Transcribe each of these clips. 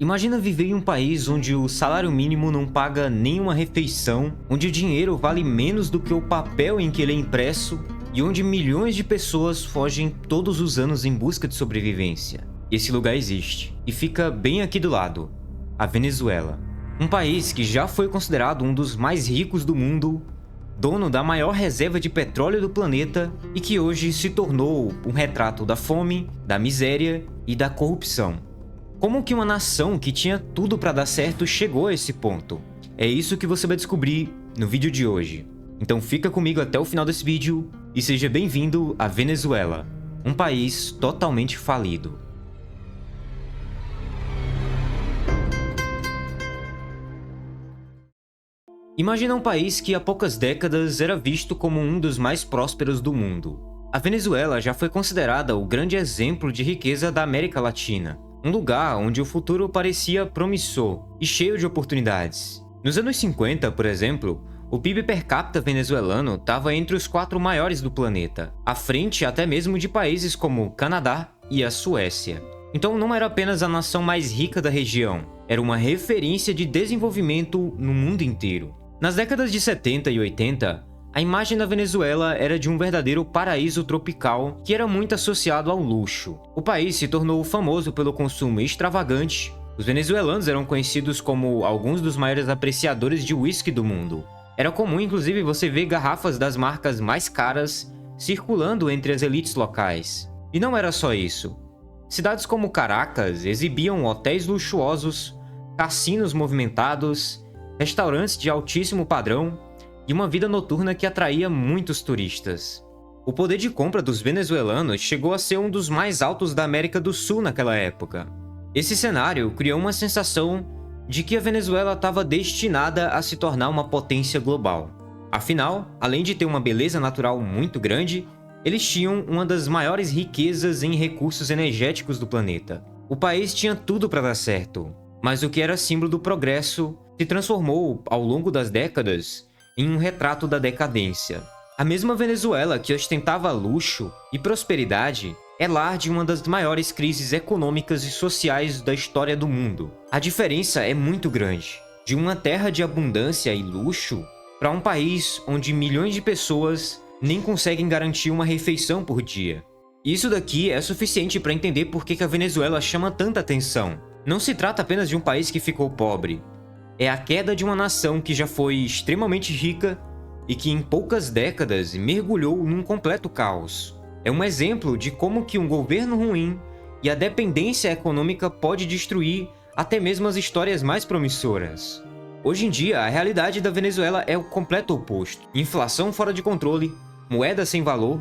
Imagina viver em um país onde o salário mínimo não paga nenhuma refeição, onde o dinheiro vale menos do que o papel em que ele é impresso e onde milhões de pessoas fogem todos os anos em busca de sobrevivência. Esse lugar existe e fica bem aqui do lado, a Venezuela. Um país que já foi considerado um dos mais ricos do mundo, dono da maior reserva de petróleo do planeta e que hoje se tornou um retrato da fome, da miséria e da corrupção. Como que uma nação que tinha tudo para dar certo chegou a esse ponto? É isso que você vai descobrir no vídeo de hoje. Então fica comigo até o final desse vídeo e seja bem-vindo à Venezuela, um país totalmente falido. Imagina um país que há poucas décadas era visto como um dos mais prósperos do mundo. A Venezuela já foi considerada o grande exemplo de riqueza da América Latina. Um lugar onde o futuro parecia promissor e cheio de oportunidades. Nos anos 50, por exemplo, o PIB per capita venezuelano estava entre os 4 maiores do planeta, à frente até mesmo de países como o Canadá e a Suécia. Então não era apenas a nação mais rica da região, era uma referência de desenvolvimento no mundo inteiro. Nas décadas de 70 e 80, a imagem da Venezuela era de um verdadeiro paraíso tropical que era muito associado ao luxo. O país se tornou famoso pelo consumo extravagante. Os venezuelanos eram conhecidos como alguns dos maiores apreciadores de uísque do mundo. Era comum, inclusive, você ver garrafas das marcas mais caras circulando entre as elites locais. E não era só isso. Cidades como Caracas exibiam hotéis luxuosos, cassinos movimentados, restaurantes de altíssimo padrão e uma vida noturna que atraía muitos turistas. O poder de compra dos venezuelanos chegou a ser um dos mais altos da América do Sul naquela época. Esse cenário criou uma sensação de que a Venezuela estava destinada a se tornar uma potência global. Afinal, além de ter uma beleza natural muito grande, eles tinham uma das maiores riquezas em recursos energéticos do planeta. O país tinha tudo para dar certo, mas o que era símbolo do progresso se transformou, ao longo das décadas, em um retrato da decadência. A mesma Venezuela que ostentava luxo e prosperidade é lar de uma das maiores crises econômicas e sociais da história do mundo. A diferença é muito grande, de uma terra de abundância e luxo para um país onde milhões de pessoas nem conseguem garantir uma refeição por dia. Isso daqui é suficiente para entender por que a Venezuela chama tanta atenção. Não se trata apenas de um país que ficou pobre. É a queda de uma nação que já foi extremamente rica e que em poucas décadas mergulhou num completo caos. É um exemplo de como que um governo ruim e a dependência econômica pode destruir até mesmo as histórias mais promissoras. Hoje em dia, a realidade da Venezuela é o completo oposto. Inflação fora de controle, moeda sem valor,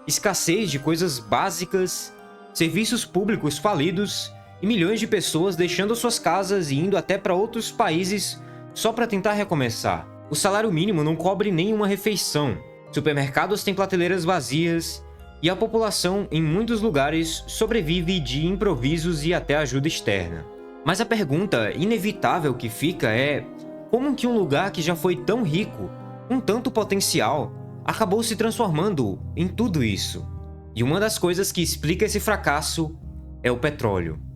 escassez de coisas básicas, serviços públicos falidos e milhões de pessoas deixando suas casas e indo até para outros países só para tentar recomeçar. O salário mínimo não cobre nenhuma refeição, supermercados têm prateleiras vazias e a população em muitos lugares sobrevive de improvisos e até ajuda externa. Mas a pergunta inevitável que fica é: como que um lugar que já foi tão rico, com tanto potencial, acabou se transformando em tudo isso? E uma das coisas que explica esse fracasso é o petróleo.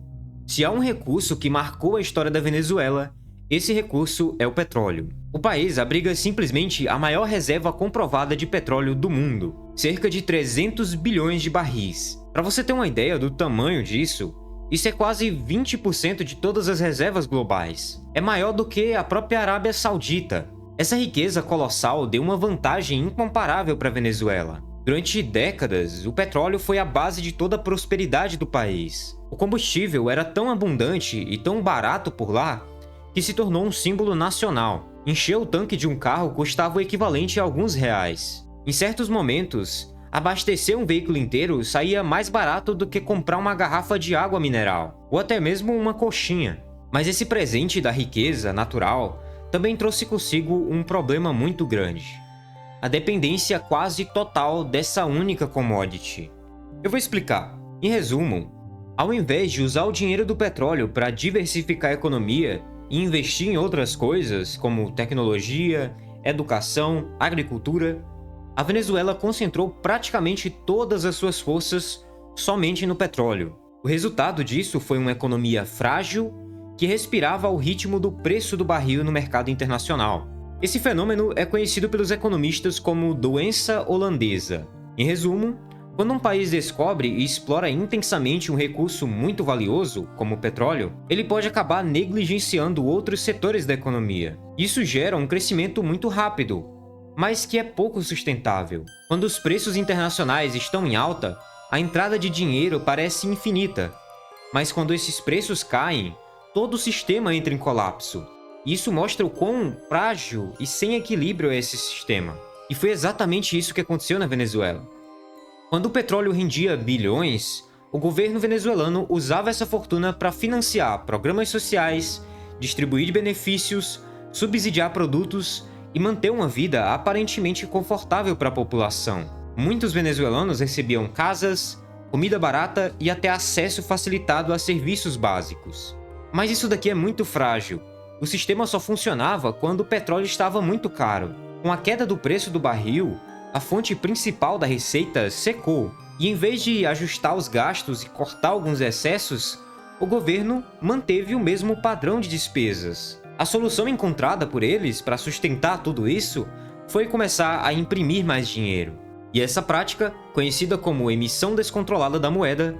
Se há um recurso que marcou a história da Venezuela, esse recurso é o petróleo. O país abriga simplesmente a maior reserva comprovada de petróleo do mundo, cerca de 300 bilhões de barris. Para você ter uma ideia do tamanho disso, isso é quase 20% de todas as reservas globais. É maior do que a própria Arábia Saudita. Essa riqueza colossal deu uma vantagem incomparável para a Venezuela. Durante décadas, o petróleo foi a base de toda a prosperidade do país. O combustível era tão abundante e tão barato por lá que se tornou um símbolo nacional. Encher o tanque de um carro custava o equivalente a alguns reais. Em certos momentos, abastecer um veículo inteiro saía mais barato do que comprar uma garrafa de água mineral, ou até mesmo uma coxinha. Mas esse presente da riqueza natural também trouxe consigo um problema muito grande: a dependência quase total dessa única commodity. Eu vou explicar. Em resumo, ao invés de usar o dinheiro do petróleo para diversificar a economia e investir em outras coisas, como tecnologia, educação, agricultura, a Venezuela concentrou praticamente todas as suas forças somente no petróleo. O resultado disso foi uma economia frágil que respirava ao ritmo do preço do barril no mercado internacional. Esse fenômeno é conhecido pelos economistas como doença holandesa. Em resumo, quando um país descobre e explora intensamente um recurso muito valioso, como o petróleo, ele pode acabar negligenciando outros setores da economia. Isso gera um crescimento muito rápido, mas que é pouco sustentável. Quando os preços internacionais estão em alta, a entrada de dinheiro parece infinita, mas quando esses preços caem, todo o sistema entra em colapso. Isso mostra o quão frágil e sem equilíbrio é esse sistema. E foi exatamente isso que aconteceu na Venezuela. Quando o petróleo rendia bilhões, o governo venezuelano usava essa fortuna para financiar programas sociais, distribuir benefícios, subsidiar produtos e manter uma vida aparentemente confortável para a população. Muitos venezuelanos recebiam casas, comida barata e até acesso facilitado a serviços básicos. Mas isso daqui é muito frágil. O sistema só funcionava quando o petróleo estava muito caro. Com a queda do preço do barril, a fonte principal da receita secou, e em vez de ajustar os gastos e cortar alguns excessos, o governo manteve o mesmo padrão de despesas. A solução encontrada por eles para sustentar tudo isso foi começar a imprimir mais dinheiro. E essa prática, conhecida como emissão descontrolada da moeda,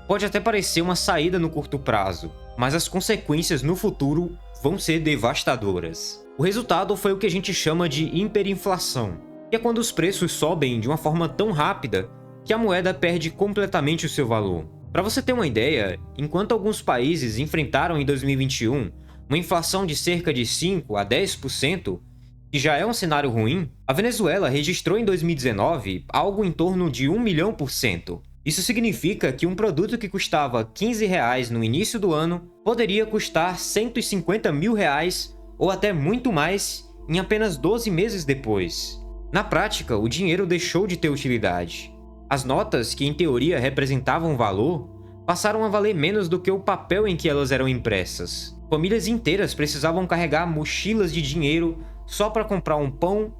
pode até parecer uma saída no curto prazo, mas as consequências no futuro vão ser devastadoras. O resultado foi o que a gente chama de hiperinflação, que é quando os preços sobem de uma forma tão rápida que a moeda perde completamente o seu valor. Para você ter uma ideia, enquanto alguns países enfrentaram em 2021 uma inflação de cerca de 5 a 10%, que já é um cenário ruim, a Venezuela registrou em 2019 algo em torno de 1 milhão por cento. Isso significa que um produto que custava R$15 no início do ano poderia custar R$150 mil ou até muito mais em apenas 12 meses depois. Na prática, o dinheiro deixou de ter utilidade. As notas, que em teoria representavam valor, passaram a valer menos do que o papel em que elas eram impressas. Famílias inteiras precisavam carregar mochilas de dinheiro só para comprar um pão,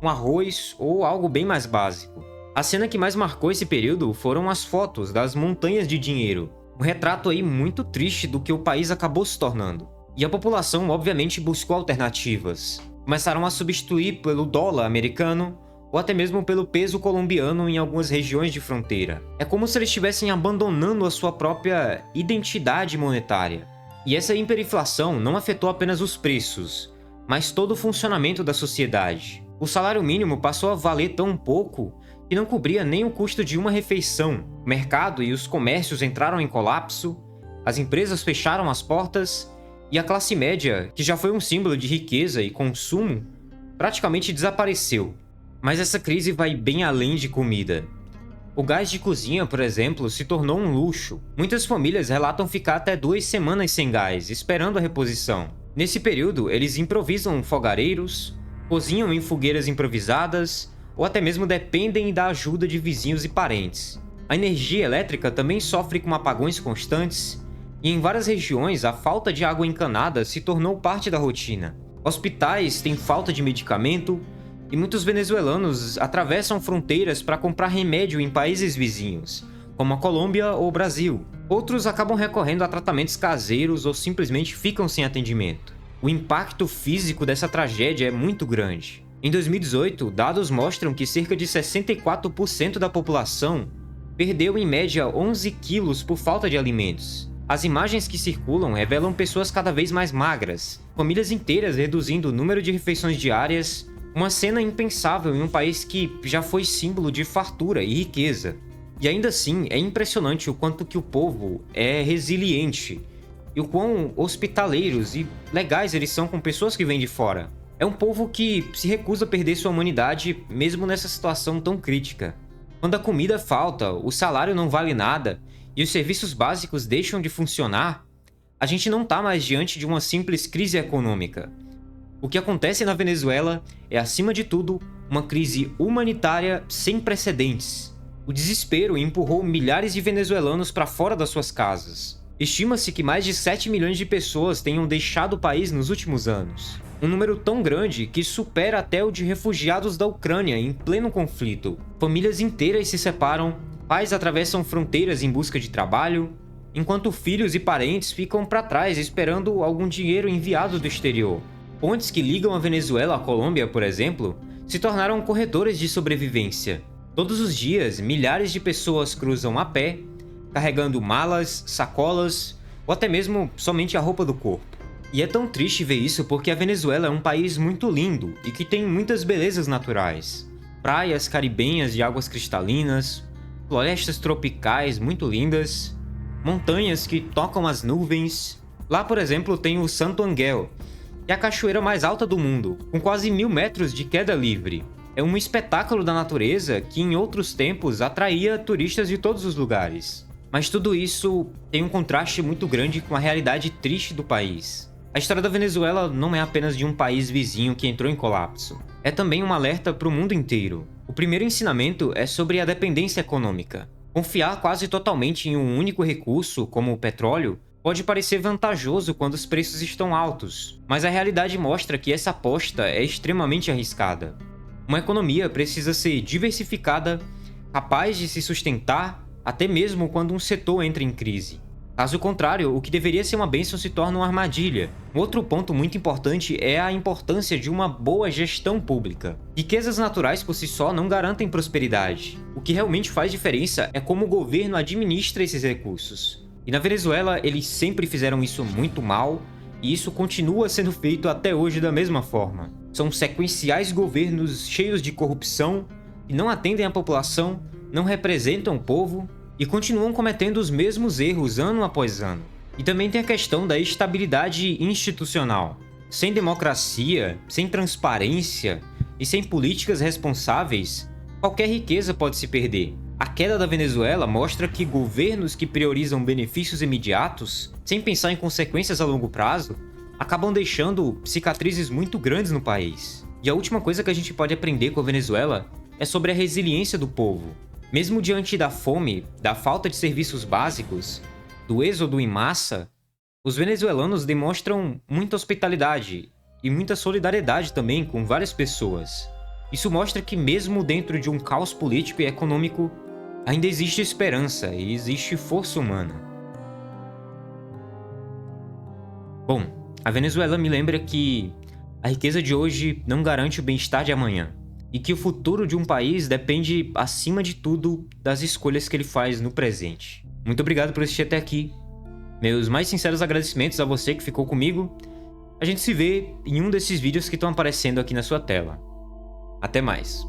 um arroz ou algo bem mais básico. A cena que mais marcou esse período foram as fotos das montanhas de dinheiro. Um retrato aí muito triste do que o país acabou se tornando. E a população obviamente buscou alternativas. Começaram a substituir pelo dólar americano ou até mesmo pelo peso colombiano em algumas regiões de fronteira. É como se eles estivessem abandonando a sua própria identidade monetária. E essa hiperinflação não afetou apenas os preços, mas todo o funcionamento da sociedade. O salário mínimo passou a valer tão pouco que não cobria nem o custo de uma refeição. O mercado e os comércios entraram em colapso, as empresas fecharam as portas e a classe média, que já foi um símbolo de riqueza e consumo, praticamente desapareceu. Mas essa crise vai bem além de comida. O gás de cozinha, por exemplo, se tornou um luxo. Muitas famílias relatam ficar até 2 semanas sem gás, esperando a reposição. Nesse período, eles improvisam fogareiros, cozinham em fogueiras improvisadas, ou até mesmo dependem da ajuda de vizinhos e parentes. A energia elétrica também sofre com apagões constantes, e em várias regiões a falta de água encanada se tornou parte da rotina. Hospitais têm falta de medicamento, e muitos venezuelanos atravessam fronteiras para comprar remédio em países vizinhos, como a Colômbia ou o Brasil. Outros acabam recorrendo a tratamentos caseiros ou simplesmente ficam sem atendimento. O impacto físico dessa tragédia é muito grande. Em 2018, dados mostram que cerca de 64% da população perdeu em média 11 quilos por falta de alimentos. As imagens que circulam revelam pessoas cada vez mais magras, famílias inteiras reduzindo o número de refeições diárias, uma cena impensável em um país que já foi símbolo de fartura e riqueza. E ainda assim, é impressionante o quanto que o povo é resiliente e o quão hospitaleiros e legais eles são com pessoas que vêm de fora. É um povo que se recusa a perder sua humanidade mesmo nessa situação tão crítica. Quando a comida falta, o salário não vale nada e os serviços básicos deixam de funcionar, a gente não está mais diante de uma simples crise econômica. O que acontece na Venezuela é, acima de tudo, uma crise humanitária sem precedentes. O desespero empurrou milhares de venezuelanos para fora das suas casas. Estima-se que mais de 7 milhões de pessoas tenham deixado o país nos últimos anos. Um número tão grande que supera até o de refugiados da Ucrânia em pleno conflito. Famílias inteiras se separam, pais atravessam fronteiras em busca de trabalho, enquanto filhos e parentes ficam para trás esperando algum dinheiro enviado do exterior. Pontes que ligam a Venezuela à Colômbia, por exemplo, se tornaram corredores de sobrevivência. Todos os dias, milhares de pessoas cruzam a pé, carregando malas, sacolas ou até mesmo somente a roupa do corpo. E é tão triste ver isso porque a Venezuela é um país muito lindo e que tem muitas belezas naturais. Praias caribenhas de águas cristalinas, florestas tropicais muito lindas, montanhas que tocam as nuvens. Lá, por exemplo, tem o Santo Angel, que é a cachoeira mais alta do mundo, com quase 1000 metros de queda livre. É um espetáculo da natureza que em outros tempos atraía turistas de todos os lugares. Mas tudo isso tem um contraste muito grande com a realidade triste do país. A história da Venezuela não é apenas de um país vizinho que entrou em colapso. É também um alerta para o mundo inteiro. O primeiro ensinamento é sobre a dependência econômica. Confiar quase totalmente em um único recurso, como o petróleo, pode parecer vantajoso quando os preços estão altos, mas a realidade mostra que essa aposta é extremamente arriscada. Uma economia precisa ser diversificada, capaz de se sustentar, até mesmo quando um setor entra em crise. Caso contrário, o que deveria ser uma bênção se torna uma armadilha. Um outro ponto muito importante é a importância de uma boa gestão pública. Riquezas naturais por si só não garantem prosperidade. O que realmente faz diferença é como o governo administra esses recursos. E na Venezuela, eles sempre fizeram isso muito mal, e isso continua sendo feito até hoje da mesma forma. São sequenciais governos cheios de corrupção, que não atendem a população, não representam o povo, e continuam cometendo os mesmos erros ano após ano. E também tem a questão da estabilidade institucional. Sem democracia, sem transparência e sem políticas responsáveis, qualquer riqueza pode se perder. A queda da Venezuela mostra que governos que priorizam benefícios imediatos, sem pensar em consequências a longo prazo, acabam deixando cicatrizes muito grandes no país. E a última coisa que a gente pode aprender com a Venezuela é sobre a resiliência do povo. Mesmo diante da fome, da falta de serviços básicos, do êxodo em massa, os venezuelanos demonstram muita hospitalidade e muita solidariedade também com várias pessoas. Isso mostra que mesmo dentro de um caos político e econômico, ainda existe esperança e existe força humana. Bom, a Venezuela me lembra que a riqueza de hoje não garante o bem-estar de amanhã. E que o futuro de um país depende, acima de tudo, das escolhas que ele faz no presente. Muito obrigado por assistir até aqui. Meus mais sinceros agradecimentos a você que ficou comigo. A gente se vê em um desses vídeos que estão aparecendo aqui na sua tela. Até mais.